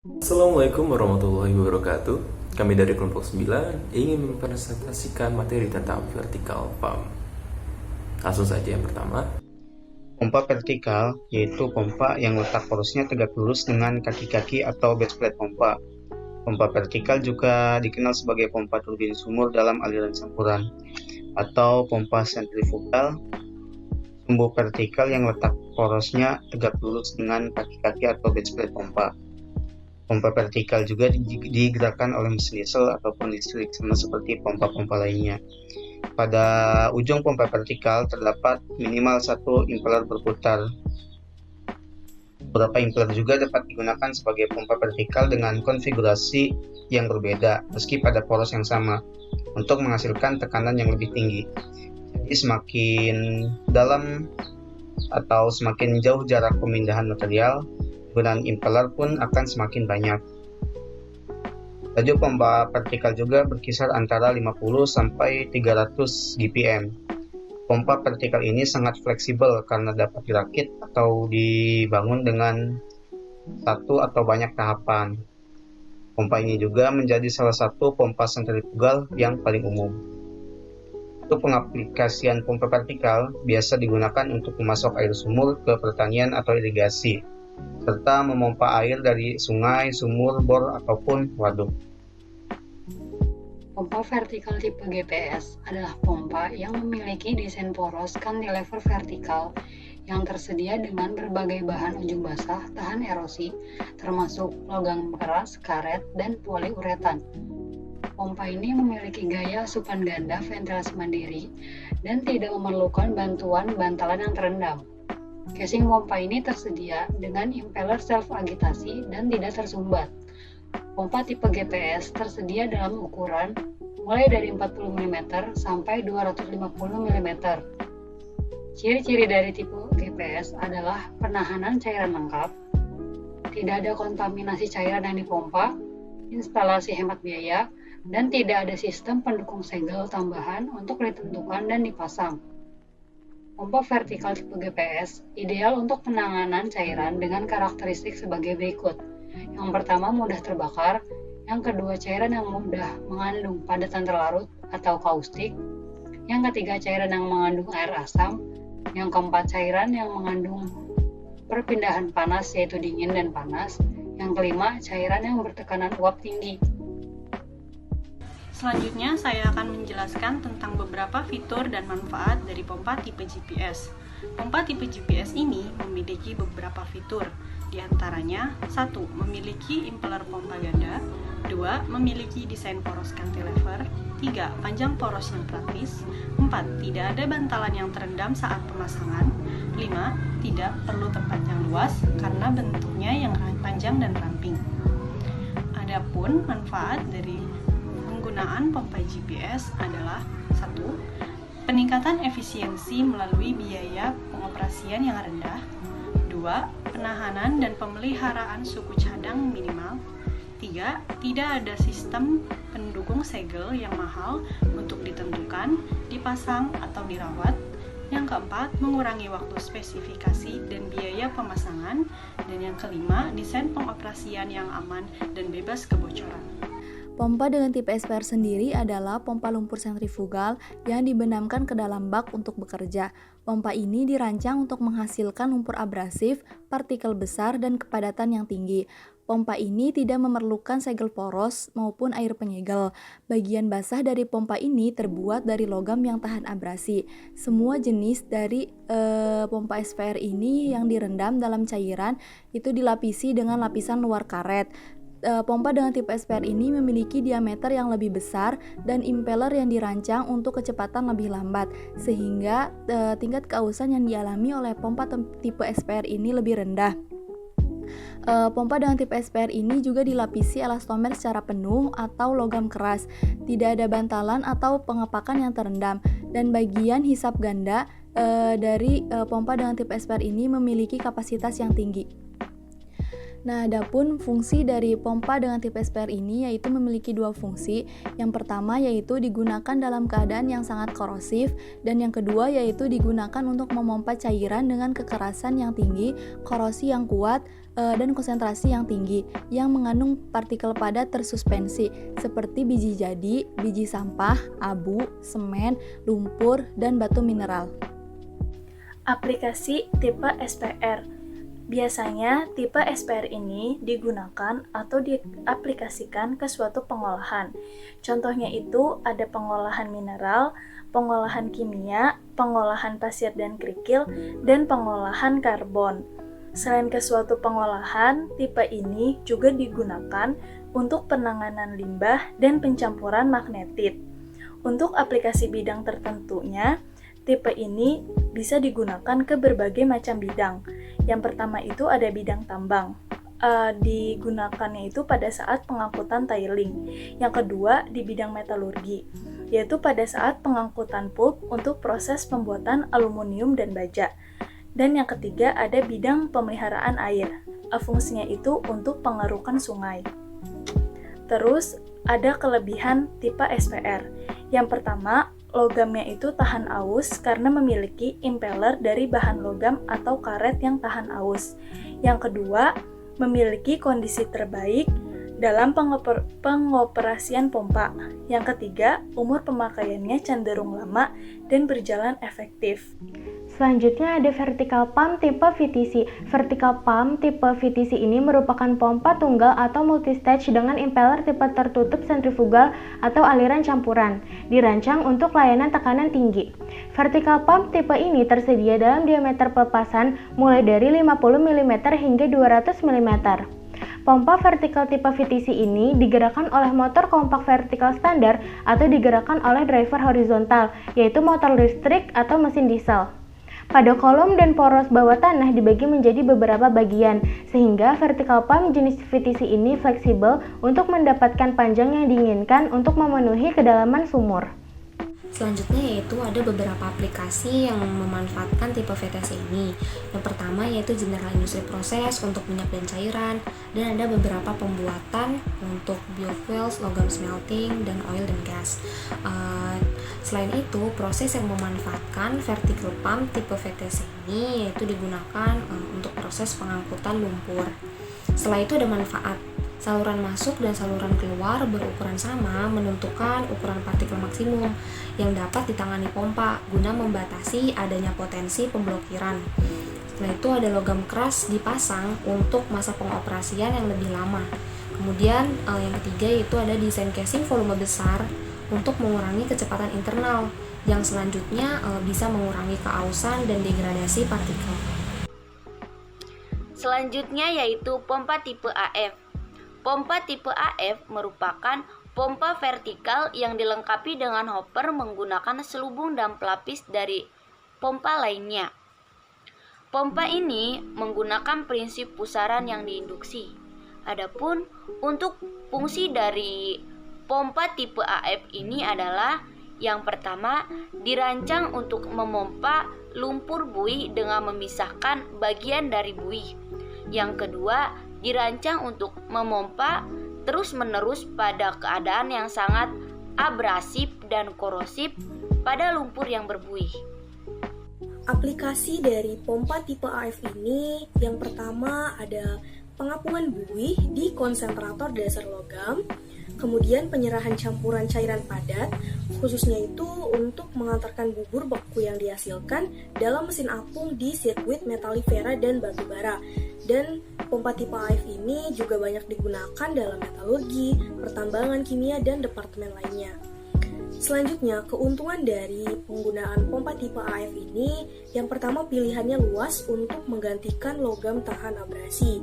Assalamualaikum warahmatullahi wabarakatuh. Kami dari kelompok 9 ingin mempresentasikan materi tentang vertical pump. Langsung saja yang pertama. Pompa vertikal yaitu pompa yang letak porosnya tegak lurus dengan kaki-kaki atau backplate pompa. Pompa vertikal juga dikenal sebagai pompa turbin sumur dalam aliran campuran atau pompa sentrifugal. Sumbu vertikal yang letak porosnya tegak lurus dengan kaki-kaki atau backplate pompa. Pompa vertikal juga digerakkan oleh mesin diesel ataupun listrik sama seperti pompa-pompa lainnya. Pada ujung pompa vertikal terdapat minimal satu impeller berputar. Beberapa impeller juga dapat digunakan sebagai pompa vertikal dengan konfigurasi yang berbeda meski pada poros yang sama untuk menghasilkan tekanan yang lebih tinggi. Jadi semakin dalam atau semakin jauh jarak pemindahan material, penggunaan impeller pun akan semakin banyak. Laju pompa vertikal juga berkisar antara 50 sampai 300 GPM. Pompa vertikal ini sangat fleksibel karena dapat dirakit atau dibangun dengan satu atau banyak tahapan. Pompa ini juga menjadi salah satu pompa sentrifugal yang paling umum. Untuk pengaplikasian pompa vertikal biasa digunakan untuk memasok air sumur ke pertanian atau irigasi, serta memompa air dari sungai, sumur, bor, ataupun waduk. Pompa vertikal tipe GPS adalah pompa yang memiliki desain poros cantilever vertikal yang tersedia dengan berbagai bahan ujung basah tahan erosi, termasuk logam keras, karet, dan poliuretan. Pompa ini memiliki gaya asupan ganda ventilasi mandiri dan tidak memerlukan bantuan bantalan yang terendam. Casing pompa ini tersedia dengan impeller self-agitasi dan tidak tersumbat. Pompa tipe GPS tersedia dalam ukuran mulai dari 40 mm sampai 250 mm. Ciri-ciri dari tipe GPS adalah penahanan cairan lengkap, tidak ada kontaminasi cairan yang dipompa, instalasi hemat biaya, dan tidak ada sistem pendukung segel tambahan untuk ditentukan dan dipasang. Pompa vertikal tipe GPS ideal untuk penanganan cairan dengan karakteristik sebagai berikut. Yang pertama, mudah terbakar. Yang kedua, cairan yang mudah mengandung padatan terlarut atau kaustik. Yang ketiga, cairan yang mengandung air asam. Yang keempat, cairan yang mengandung perpindahan panas yaitu dingin dan panas. Yang kelima, cairan yang bertekanan uap tinggi. Selanjutnya, saya akan menjelaskan tentang beberapa fitur dan manfaat dari pompa tipe GPS. Pompa tipe GPS ini memiliki beberapa fitur, di antaranya 1. Memiliki impeller pompa ganda, 2. Memiliki desain poros cantilever, 3. Panjang poros yang praktis, 4. Tidak ada bantalan yang terendam saat pemasangan, 5. Tidak perlu tempat yang luas karena bentuknya yang panjang dan ramping. Adapun manfaat dari penggunaan pompa GPS adalah 1. Peningkatan efisiensi melalui biaya pengoperasian yang rendah, 2. Penahanan dan pemeliharaan suku cadang minimal, 3. Tidak ada sistem pendukung segel yang mahal untuk ditentukan, dipasang, atau dirawat. Yang keempat, mengurangi waktu spesifikasi dan biaya pemasangan. Dan yang kelima, desain pengoperasian yang aman dan bebas kebocoran. Pompa dengan tipe SPR sendiri adalah pompa lumpur sentrifugal yang dibenamkan ke dalam bak untuk bekerja. Pompa ini dirancang untuk menghasilkan lumpur abrasif, partikel besar, dan kepadatan yang tinggi. Pompa ini tidak memerlukan segel poros maupun air penyegel. Bagian basah dari pompa ini terbuat dari logam yang tahan abrasi. Semua jenis dari pompa SPR ini yang direndam dalam cairan itu dilapisi dengan lapisan luar karet. Pompa dengan tipe SPR ini memiliki diameter yang lebih besar dan impeller yang dirancang untuk kecepatan lebih lambat, sehingga tingkat keausan yang dialami oleh pompa tipe SPR ini lebih rendah. Pompa dengan tipe SPR ini juga dilapisi elastomer secara penuh atau logam keras, tidak ada bantalan atau pengepakan yang terendam, dan bagian hisap ganda dari pompa dengan tipe SPR ini memiliki kapasitas yang tinggi. Nah, adapun fungsi dari pompa dengan tipe SPR ini yaitu memiliki dua fungsi. Yang pertama yaitu digunakan dalam keadaan yang sangat korosif, dan yang kedua yaitu digunakan untuk memompa cairan dengan kekerasan yang tinggi, korosi yang kuat, dan konsentrasi yang tinggi yang mengandung partikel padat tersuspensi seperti biji jadi, biji sampah, abu, semen, lumpur, dan batu mineral. Aplikasi tipe SPR. Biasanya tipe SPR ini digunakan atau diaplikasikan ke suatu pengolahan. Contohnya itu ada pengolahan mineral, pengolahan kimia, pengolahan pasir dan kerikil, dan pengolahan karbon. Selain ke suatu pengolahan, tipe ini juga digunakan untuk penanganan limbah dan pencampuran magnetit. Untuk aplikasi bidang tertentunya, tipe ini bisa digunakan ke berbagai macam bidang. Yang pertama itu ada bidang tambang. Digunakannya itu pada saat pengangkutan tiling. Yang kedua di bidang metalurgi, yaitu pada saat pengangkutan pulp untuk proses pembuatan aluminium dan baja. Dan yang ketiga ada bidang pemeliharaan air. Fungsinya itu untuk pengerukan sungai. Terus ada kelebihan tipe SPR. Yang pertama, logamnya itu tahan aus karena memiliki impeller dari bahan logam atau karet yang tahan aus. Yang kedua, memiliki kondisi terbaik dalam pengoperasian pompa. Yang ketiga, umur pemakaiannya cenderung lama dan berjalan efektif. Selanjutnya ada vertical pump tipe VTC. Vertical pump tipe VTC ini merupakan pompa tunggal atau multistage dengan impeller tipe tertutup sentrifugal atau aliran campuran, dirancang untuk layanan tekanan tinggi. Vertical pump tipe ini tersedia dalam diameter pelepasan mulai dari 50 mm hingga 200 mm. Pompa vertikal tipe VTC ini digerakkan oleh motor kompak vertikal standar atau digerakkan oleh driver horizontal, yaitu motor listrik atau mesin diesel. Pada kolom dan poros bawah tanah dibagi menjadi beberapa bagian, sehingga vertical pump jenis VTC ini fleksibel untuk mendapatkan panjang yang diinginkan untuk memenuhi kedalaman sumur. Selanjutnya yaitu ada beberapa aplikasi yang memanfaatkan tipe VTC ini. Yang pertama yaitu general industry proses untuk minyak dan cairan, dan ada beberapa pembuatan untuk biofuels, logam smelting, dan oil dan gas. Selain itu, proses yang memanfaatkan vertical pump tipe VTC ini yaitu digunakan untuk proses pengangkutan lumpur. Setelah itu ada manfaat. Saluran masuk dan saluran keluar berukuran sama menentukan ukuran partikel maksimum yang dapat ditangani pompa guna membatasi adanya potensi pemblokiran. Setelah itu ada logam keras dipasang untuk masa pengoperasian yang lebih lama. Kemudian yang ketiga yaitu ada desain casing volume besar untuk mengurangi kecepatan internal yang selanjutnya bisa mengurangi keausan dan degradasi partikel. Selanjutnya yaitu pompa tipe AF. Pompa tipe AF merupakan pompa vertikal yang dilengkapi dengan hopper menggunakan selubung dan pelapis dari pompa lainnya. Pompa ini menggunakan prinsip pusaran yang diinduksi. Adapun untuk fungsi dari pompa tipe AF ini adalah yang pertama, dirancang untuk memompa lumpur buih dengan memisahkan bagian dari buih. Yang kedua, dirancang untuk memompa terus-menerus pada keadaan yang sangat abrasif dan korosif pada lumpur yang berbuih. Aplikasi dari pompa tipe AF ini yang pertama ada pengapungan buih di konsentrator dasar logam, kemudian penyerahan campuran cairan padat, khususnya itu untuk mengantarkan bubur beku yang dihasilkan dalam mesin apung di sirkuit metalifera dan batubara. Dan pompa tipe AF ini juga banyak digunakan dalam metalurgi, pertambangan kimia, dan departemen lainnya. Selanjutnya, keuntungan dari penggunaan pompa tipe AF ini, yang pertama pilihannya luas untuk menggantikan logam tahan abrasi,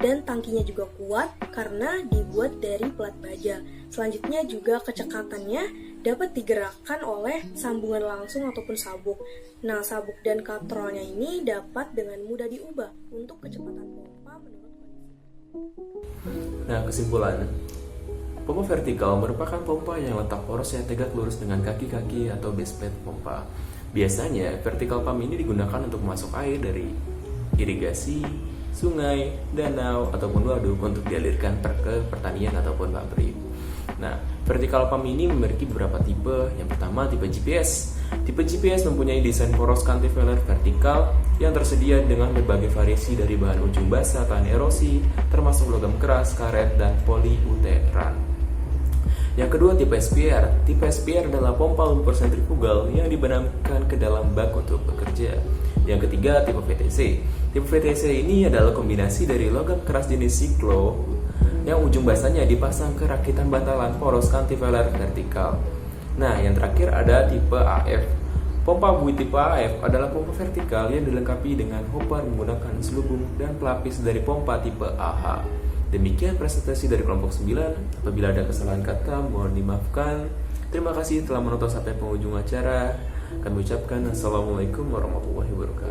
dan tangkinya juga kuat karena dibuat dari plat baja. Selanjutnya juga kecekatannya dapat digerakkan oleh sambungan langsung ataupun sabuk. Nah, sabuk dan katrolnya ini dapat dengan mudah diubah untuk kecepatan pompa menurut kondisi. Nah, kesimpulan, pompa vertikal merupakan pompa yang letak porosnya tegak lurus dengan kaki-kaki atau base plate pompa. Biasanya, vertical pump ini digunakan untuk memasuk air dari irigasi, sungai, danau, ataupun waduk untuk dialirkan ke pertanian ataupun pabrik. Nah, vertical pump ini memiliki beberapa tipe. Yang pertama, tipe GPS. Tipe GPS mempunyai desain poros cantilever vertikal yang tersedia dengan berbagai variasi dari bahan ujung basah tahan erosi, termasuk logam keras, karet, dan poliuteran. Yang kedua, tipe SPR. Tipe SPR adalah pompa lumpur sentrifugal yang dibenamkan ke dalam bak untuk bekerja. Yang ketiga, tipe VTC. Tipe VTC ini adalah kombinasi dari logam keras jenis siklo yang ujung basahnya dipasang ke rakitan bantalan poros cantilever vertikal. Nah, yang terakhir ada tipe AF. Pompa buih tipe AF adalah pompa vertikal yang dilengkapi dengan hopper menggunakan selubung dan pelapis dari pompa tipe AH. Demikian presentasi dari kelompok 9. Apabila ada kesalahan kata, mohon dimaafkan. Terima kasih telah menonton sampai penghujung acara. Kami ucapkan Assalamualaikum warahmatullahi wabarakatuh.